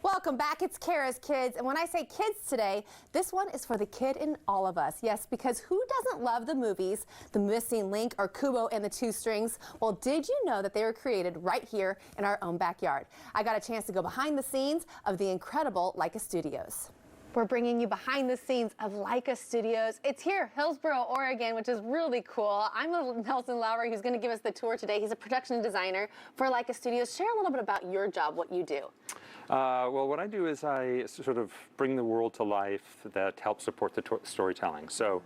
Welcome back. It's Kara's Kids. And when I say kids today, this one is for the kid in all of us. Yes, because who doesn't love the movies, The Missing Link or Kubo and the Two Strings? Well, did you know that they were created right here in our own backyard? I got a chance to go behind the scenes of the incredible Laika Studios. We're bringing you behind the scenes of Laika Studios. It's here, Hillsboro, Oregon, which is really cool. I'm Nelson Lowry, who's going to give us the tour today. He's a production designer for Laika Studios. Share a little bit about your job, what you do. Well, what I do is I sort of bring the world to life that helps support the storytelling. So,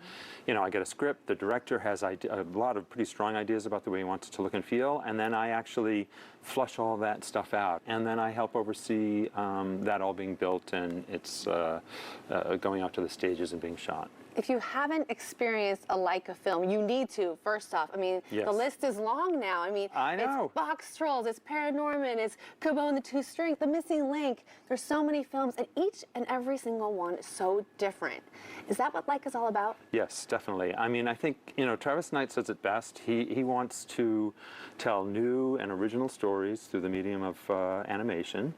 you know, I get a script, the director has a lot of pretty strong ideas about the way he wants it to look and feel, and then I actually flush all that stuff out. And then I help oversee that all being built and it's going out to the stages and being shot. If you haven't experienced a Laika film, you need to, first off. I mean, yes. The list is long now. I mean, I know. It's Box Trolls, it's Paranorman, it's Kubo and the Two Strings, The Missing Link. There's so many films, and each and every single one is so different. Is that what Laika's all about? Yes, definitely. I mean, I think, you know, Travis Knight says it best. He wants to tell new and original stories through the medium of animation.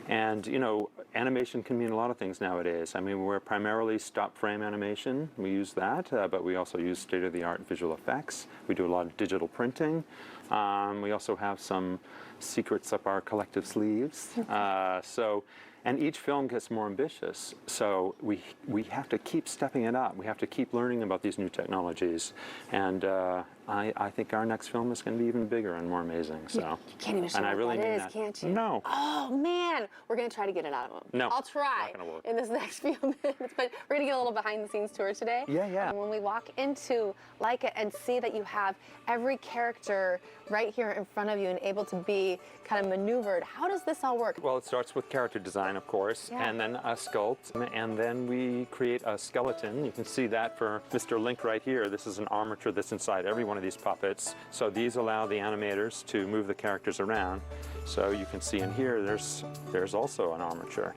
And, you know, animation can mean a lot of things nowadays. I mean, we're primarily stop frame animation. We use that, but we also use state-of-the-art visual effects. We do a lot of digital printing. We also have some secrets up our collective sleeves. And each film gets more ambitious. So we have to keep stepping it up. We have to keep learning about these new technologies. And I think our next film is going to be even bigger and more amazing. So, you can't even show what that is, can't you? No. Oh, man. We're going to try to get it out of him. No. I'll try in this next few minutes. But we're going to get a little behind-the-scenes tour today. Yeah. And when we walk into Laika and see that you have every character right here in front of you and able to be kind of maneuvered, how does this all work? Well, it starts with character design, of course, and then a sculpt, and then we create a skeleton. You can see that for Mr. Link right here. This is an armature that's inside every one of these puppets. So these allow the animators to move the characters around. So you can see in here, there's also an armature.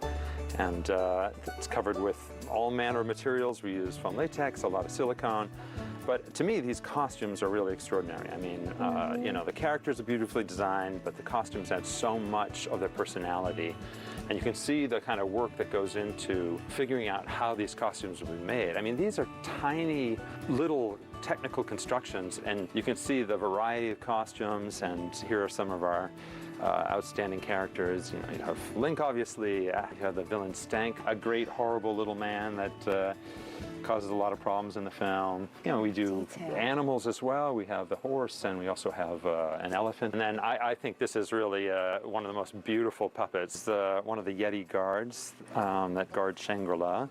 And it's covered with all manner of materials. We use foam latex, a lot of silicone. But to me, these costumes are really extraordinary. I mean, you know, the characters are beautifully designed, but the costumes add so much of their personality. And you can see the kind of work that goes into figuring out how these costumes will be made. I mean, these are tiny little technical constructions, and you can see the variety of costumes, and here are some of our outstanding characters. You know, you have Link, obviously. You have the villain Stank, a great, horrible little man that causes a lot of problems in the film. You know, we do animals as well. We have the horse, and we also have an elephant. And then I think this is really one of the most beautiful puppets, one of the Yeti guards that guard Shangri-La.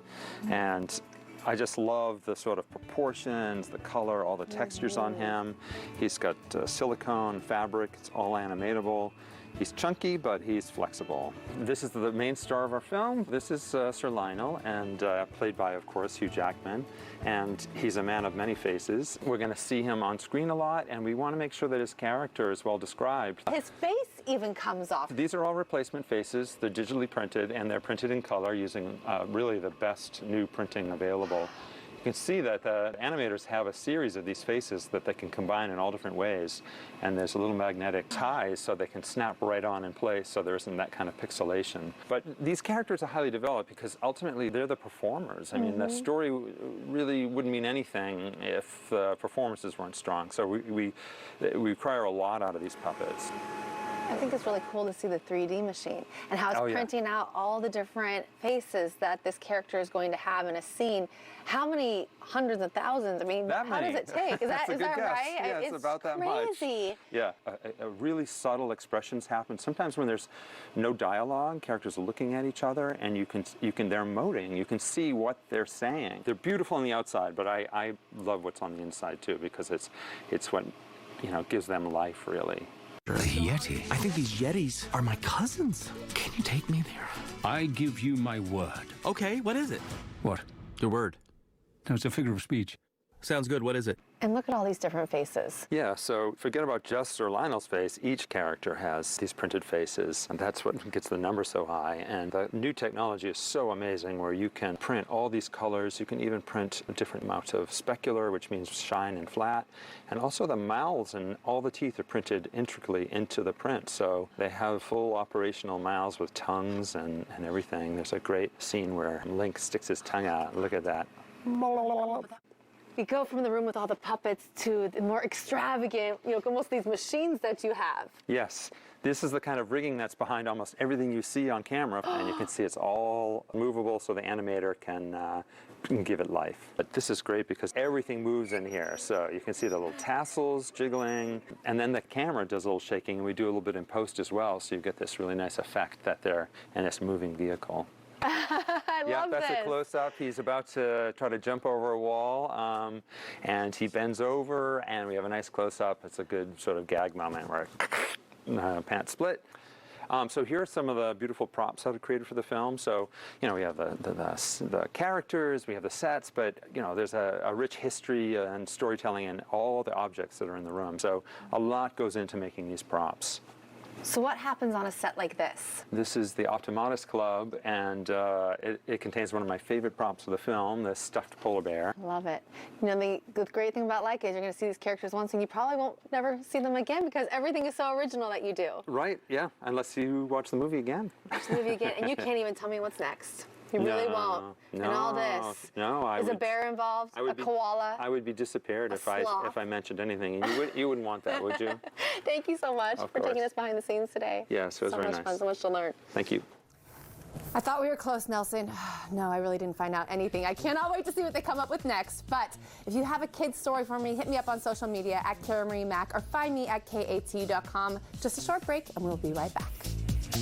And I just love the sort of proportions, the color, all the textures on him. He's got silicone fabric. It's all animatable. He's chunky, but he's flexible. This is the main star of our film. This is Sir Lionel, and played by, of course, Hugh Jackman. And he's a man of many faces. We're going to see him on screen a lot, and we want to make sure that his character is well described. His face even comes off. These are all replacement faces. They're digitally printed, and they're printed in color using really the best new printing available. You can see that the animators have a series of these faces that they can combine in all different ways, and there's a little magnetic ties so they can snap right on in place, so there isn't that kind of pixelation. But these characters are highly developed because ultimately they're the performers. I mean, the story really wouldn't mean anything if the performances weren't strong. So we require a lot out of these puppets. I think it's really cool to see the 3D machine and how it's printing out all the different faces that this character is going to have in a scene. How many hundreds of thousands? I mean, how does it take? Is that right? Yeah, it's about that much. Yeah, really subtle expressions happen. Sometimes when there's no dialogue, characters are looking at each other, and they're emoting. You can see what they're saying. They're beautiful on the outside, but I love what's on the inside too, because it's what, you know, gives them life, really. The Yeti. I think these Yetis are my cousins. Can you take me there? I give you my word. Okay, what is it? What? Your word. No, it's a figure of speech. Sounds good. What is it? And look at all these different faces. Yeah, so forget about Jess or Lionel's face. Each character has these printed faces, and that's what gets the number so high. And the new technology is so amazing where you can print all these colors. You can even print different amounts of specular, which means shine and flat. And also the mouths and all the teeth are printed intricately into the print. So they have full operational mouths with tongues and everything. There's a great scene where Link sticks his tongue out. Look at that. We go from the room with all the puppets to the more extravagant, almost these machines that you have. Yes, this is the kind of rigging that's behind almost everything you see on camera, and you can see it's all movable so the animator can give it life. But this is great because everything moves in here, so you can see the little tassels jiggling, and then the camera does a little shaking, and we do a little bit in post as well, so you get this really nice effect that they're in this moving vehicle. I love that's this. a close-up. He's about to try to jump over a wall, and he bends over, and we have a nice close-up. It's a good sort of gag moment where pants split. So here are some of the beautiful props that are created for the film. So, we have the characters, we have the sets, but, there's a rich history and storytelling in all the objects that are in the room. So a lot goes into making these props. So what happens on a set like this? This is the Optimatus Club, and it contains one of my favorite props of the film, the stuffed polar bear. Love it. The great thing about Laika is you're going to see these characters once and you probably won't never see them again because everything is so original that you do. Right, yeah, unless you watch the movie again. Watch the movie again, and you can't even tell me what's next. You really won't. No, and all this. No, Is a bear involved? A koala? I would be disappeared if sloth? I mentioned anything. You wouldn't want that, would you? Thank you so much for taking course. us behind the scenes today. Yes, it was so very much nice. fun, so much to learn. Thank you. I thought we were close, Nelson. No, I really didn't find out anything. I cannot wait to see what they come up with next. But if you have a kid's story for me, hit me up on social media at Cara Marie Mack or find me at KATU.com. Just a short break, and we'll be right back.